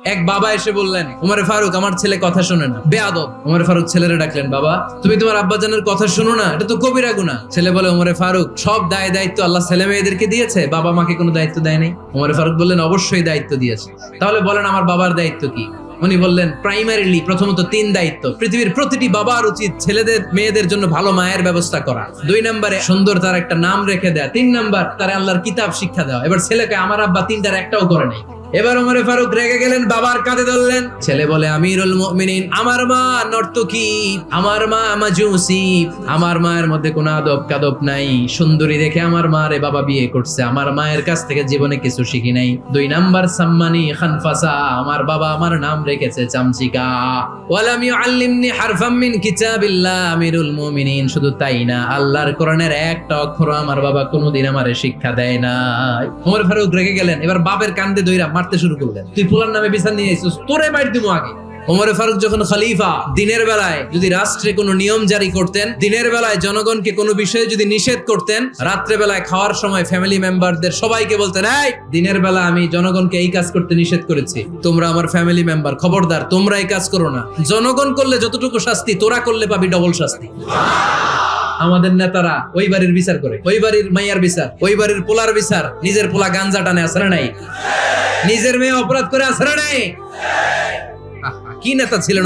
এক বাবা এসে বললেন, উমরে ফারুক আমার ছেলে কথা শোনে না, বেয়াদব। উমরে ফারুক ছেলেরে ডাকলেন, বাবা তুমি তোমার আব্বাজানের কথা শোনো না, এটা তো কবিরা গুনাহ। ছেলে বলে, উমরে ফারুক সব দায় দায়িত্ব আল্লাহ ছেলে মেয়েদেরকে দিয়েছে, বাবা মাকে কোনো দায়িত্ব দেয় নাই? উমরে ফারুক বললেন, অবশ্যই দায়িত্ব দিয়েছে। তাহলে বলেন আমার বাবার দায়িত্ব কি? উনি বললেন, প্রাইমারিলি প্রথমত 3 দায়িত্ব। পৃথিবীর প্রতিটি বাবার উচিত ছেলেদের মেয়েদের জন্য ভালো মায়ের ব্যবস্থা করা। 2 নম্বরে সুন্দর তার একটা নাম রেখে দেয়া। 3 নাম্বার তার আল্লাহর কিতাব শিক্ষা দেওয়া। এবার ছেলেকে আমার আব্বা 3টার একটাও করে নাই। এবার উমরে ফারুক রেগে গেলেন, বাবার কাঁধে ধরলেন। ছেলে বলে, আমিরুল মুমিনিন, আমার মা নর্তকী, আমার মা মাজুসি, আমার মায়ের মধ্যে কোনো আদব কাদব নাই, সুন্দরী দেখে আমার মারে বাবা বিয়ে করছে, আমার মায়ের কাছ থেকে জীবনে কিছু শিখি নাই। 2 নাম্বার সাম্মানি খানফাসা, আমার বাবা আমার নাম রেখেছে চামচিকা। ওয়ালাম ইউআল্লিমনি হারফাম মিন কিতাবিল্লাহ, আমিরুল মুমিনিন, শুধু তাই না, আল্লাহর কোরআনের একটা অক্ষর আমার বাবা কোনোদিন আমারে শিক্ষা দেয় না। উমর ফারুক রেগে গেলেন, এবার বাপের কান্দে দইরা মারতে শুরু করলেন, তুই ফুলার নামে বিচার নিয়ে এসেছিস, তোরে মার দিব আগে। ওমরে ফারুক যখন খলিফা, দিনের বেলায় যদি রাষ্ট্রে কোনো নিয়ম জারি করতেন, দিনের বেলায় জনগণকে কোনো বিষয়ে যদি নিষেধ করতেন, রাত্রে বেলায় খাওয়ার সময় ফ্যামিলি মেম্বারদের সবাইকে বলতেন, এই দিনের বেলা আমি জনগণকে এই কাজ করতে নিষেধ করেছি, তোমরা আমার ফ্যামিলি মেম্বার, খবরদার তোমরা এই কাজ করো না। জনগণ করলে যতটুকু শাস্তি, তোরা করলে পাবি ডবল শাস্তি। আমাদের নেতারা ওই বাড়ির বিচার করে, ওই বাড়ির মাইয়ার বিচার, ওই বাড়ির পোলার বিচার, নিজের পোলা গাঞ্জা টানে, আসে না নাই? নিজের মেয়ে অপরাধ করে, আসে না নাই? কি নেতা ছিলেন